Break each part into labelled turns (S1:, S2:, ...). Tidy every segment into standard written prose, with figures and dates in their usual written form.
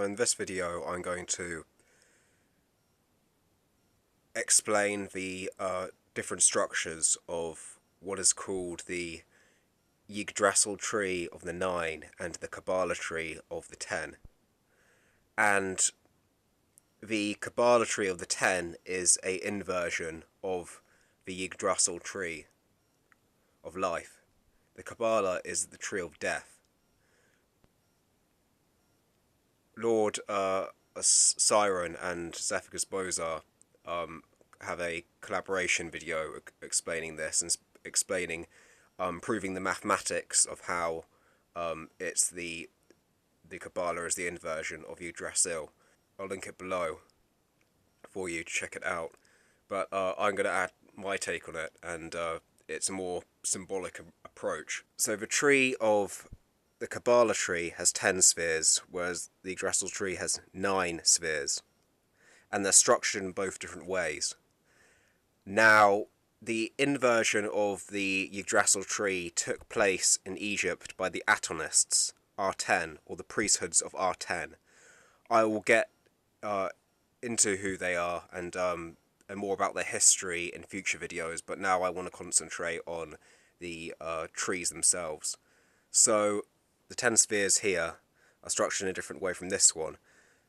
S1: So in this video I'm going to explain the different structures of what is called the Yggdrasil tree of the 9 and the Kabbalah tree of the 10. And the Kabbalah tree of the 10 is an inversion of the Yggdrasil tree of life. The Kabbalah is the tree of death. Lord Siren and Zephyrus Bozar have a collaboration video explaining this and explaining, proving the mathematics of how it's the Kabbalah is the inversion of Yggdrasil. I'll link it below for you to check it out. But I'm going to add my take on it, and it's a more symbolic approach. So the tree of the Kabbalah tree has 10 spheres, whereas the Yggdrasil tree has 9 spheres. And they're structured in both different ways. Now, the inversion of the Yggdrasil tree took place in Egypt by the Atonists, R10, or the priesthoods of R10. I will get into who they are and more about their history in future videos, but now I want to concentrate on the trees themselves. So, the 10 spheres here are structured in a different way from this one.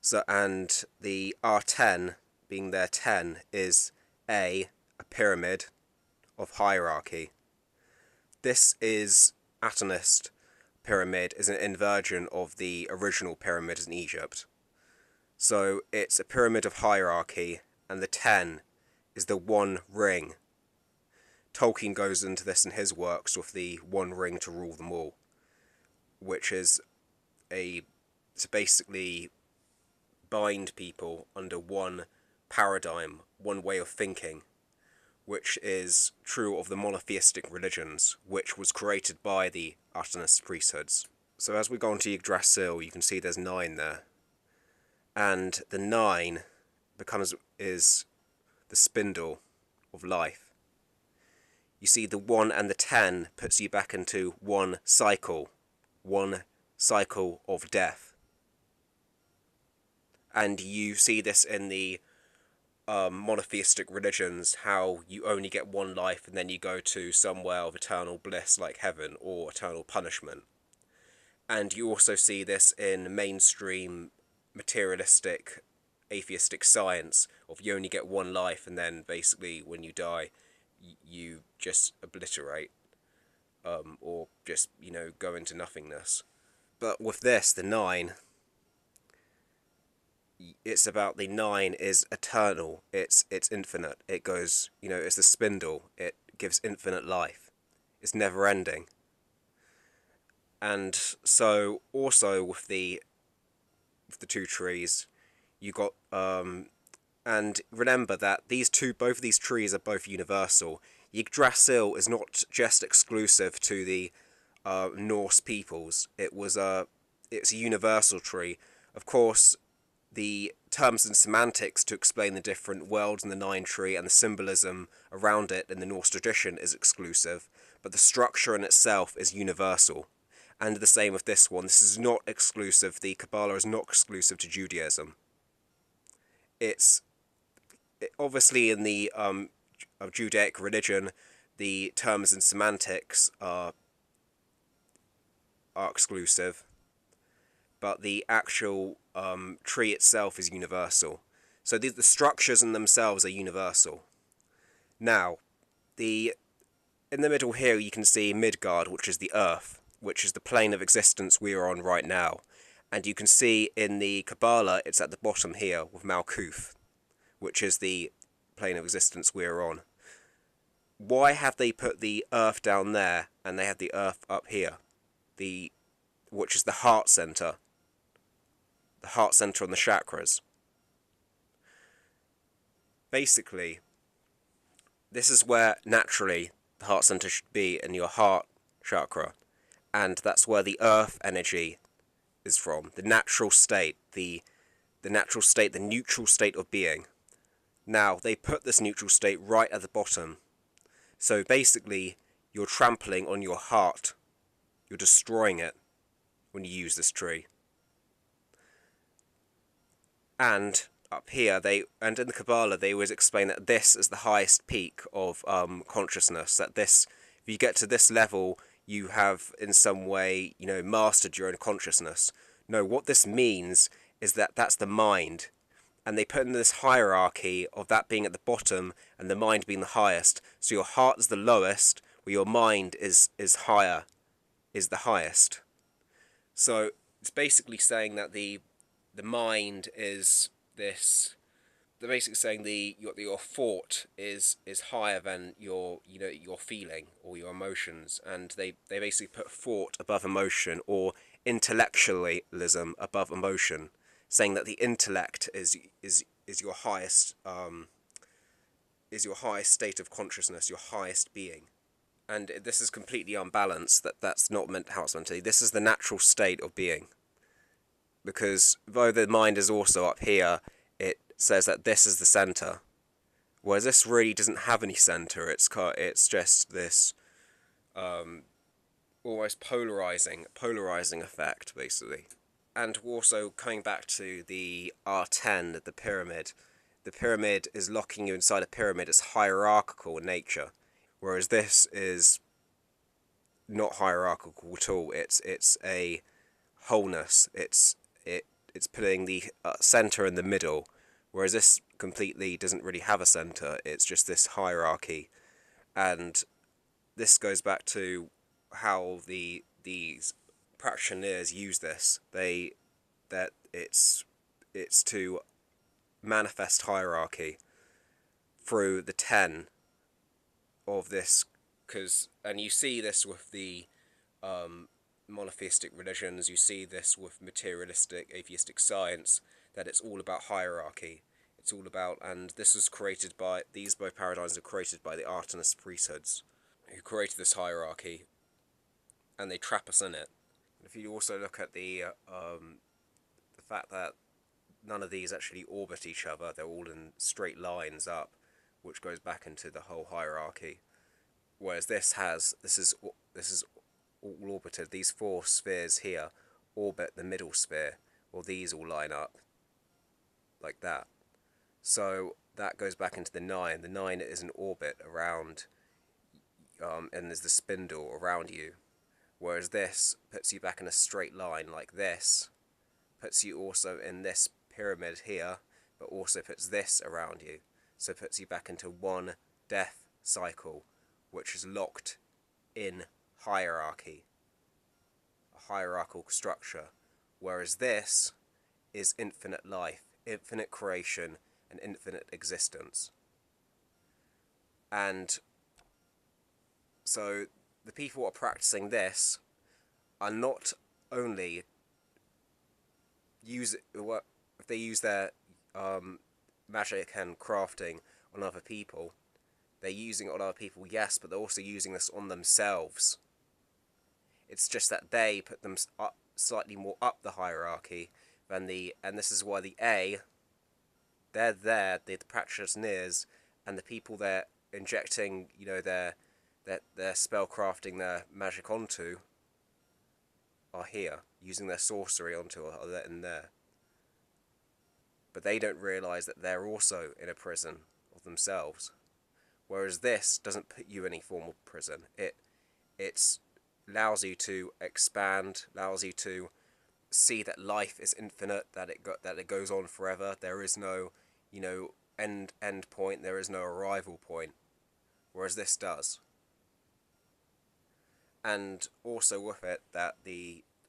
S1: So, and the R10, being their 10, is a pyramid of hierarchy. This is Atonist pyramid, is an inversion of the original pyramids in Egypt. So it's a pyramid of hierarchy, and the 10 is the one ring. Tolkien goes into this in his works with the one ring to rule them all, which is to basically bind people under one paradigm, one way of thinking, which is true of the monotheistic religions, which was created by the Atonist priesthoods. So as we go on to Yggdrasil, you can see there's 9 there. And the 9 is the spindle of life. You see, the 1 and the 10 puts you back into one cycle of death. And you see this in the monotheistic religions, how you only get one life and then you go to somewhere of eternal bliss like heaven or eternal punishment. And you also see this in mainstream materialistic atheistic science of you only get one life and then basically when you die you just obliterate or just, go into nothingness. But with this, the 9, it's about the 9 is eternal, it's infinite, it goes, it's the spindle, it gives infinite life, it's never ending. And so also with the 2 trees, you got and remember that both of these trees are both universal. Yggdrasil is not just exclusive to the Norse peoples. It's a universal tree. Of course, the terms and semantics to explain the different worlds in the 9 tree and the symbolism around it in the Norse tradition is exclusive, but the structure in itself is universal. And the same with this one. This is not exclusive. The Kabbalah is not exclusive to Judaism. Obviously in the of Judaic religion, the terms and semantics are exclusive, but the actual tree itself is universal. So the structures in themselves are universal. Now, in the middle here you can see Midgard, which is the earth, which is the plane of existence we are on right now. And you can see in the Kabbalah, it's at the bottom here with Malkuth, which is the plane of existence we are on. Why have they put the earth down there and they have the earth up here? Which is the heart center. The heart center on the chakras. Basically, this is where naturally the heart center should be, in your heart chakra. And that's where the earth energy is from. The natural state, the natural state, the neutral state of being. Now, they put this neutral state right at the bottom. So basically, you're trampling on your heart. You're destroying it when you use this tree. And up here, and in the Kabbalah, they always explain that this is the highest peak of consciousness. That this, if you get to this level, you have in some way, mastered your own consciousness. No, what this means is that that's the mind, and they put in this hierarchy of that being at the bottom and the mind being the highest. So your heart is the lowest, where your mind is higher, is the highest. So it's basically saying that the mind is this. They're basically saying your thought is higher than your your feeling or your emotions, and they basically put thought above emotion, or intellectualism above emotion, saying that the intellect is your highest state of consciousness, your highest being. And this is completely unbalanced. That's not meant how it's meant to be. This is the natural state of being. Because though the mind is also up here, it says that this is the center, whereas this really doesn't have any center. It's just this almost polarizing effect, basically. And also coming back to the R10, the pyramid. The pyramid is locking you inside a pyramid. It's hierarchical in nature, whereas this is not hierarchical at all. It's a wholeness. It's putting the center in the middle, whereas this completely doesn't really have a center. It's just this hierarchy, and this goes back to how these practitioners use this. That it's to manifest hierarchy through the 10 of this, and you see this with the monotheistic religions, you see this with materialistic atheistic science, that it's all about hierarchy. It's all about, and this was created by, these both paradigms are created by the Artanist priesthoods, who created this hierarchy, and they trap us in it. If you also look at the fact that none of these actually orbit each other, they're all in straight lines up, which goes back into the whole hierarchy. Whereas this is all orbited. These 4 spheres here orbit the middle sphere, or these all line up like that. So that goes back into the 9. The 9 is an orbit around, and there's the spindle around you. Whereas this puts you back in a straight line like this, puts you also in this pyramid here, but also puts this around you. So it puts you back into one death cycle, which is locked in hierarchy, a hierarchical structure. Whereas this is infinite life, infinite creation, and infinite existence. And so the people who are practicing this are not only if they use their magic and crafting on other people, they're using it on other people, yes, but they're also using this on themselves. It's just that they put them up, slightly more up the hierarchy than and this is why the A, they're there, the practitioners, and the people they're injecting, their spell crafting, their magic onto, are here, using their sorcery onto, are in there. But they don't realise that they're also in a prison of themselves. Whereas this doesn't put you in any form of prison. It allows you to expand, allows you to see that life is infinite, that it goes on forever. There is no, end point. There is no arrival point. Whereas this does. And also with it, that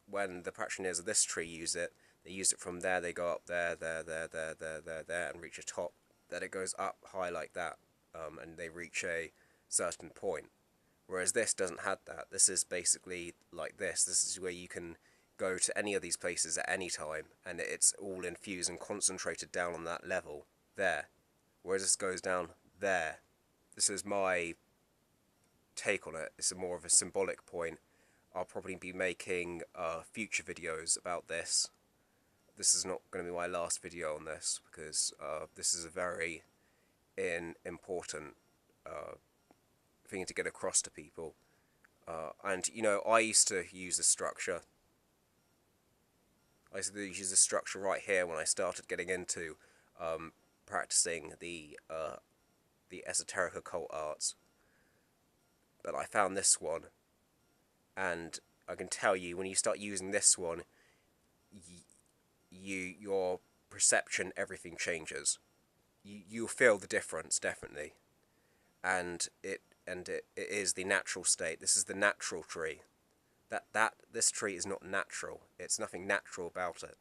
S1: when the practitioners of this tree use it, they use it from there. They go up there, and reach a top. That it goes up high like that, and they reach a certain point. Whereas this doesn't have that. This is basically like this. This is where you can go to any of these places at any time, and it's all infused and concentrated down on that level there. Whereas this goes down there. This is my take on it. It's more of a symbolic point. I'll probably be making future videos about this. This is not going to be my last video on this, because this is a very important thing to get across to people. And I used to use this structure. I used to use this structure right here when I started getting into practicing the esoteric occult arts. But I found this one, and I can tell you, when you start using this one, your perception, everything changes. You'll feel the difference, definitely. And it is the natural state. This is the natural tree. This tree is not natural. It's nothing natural about it.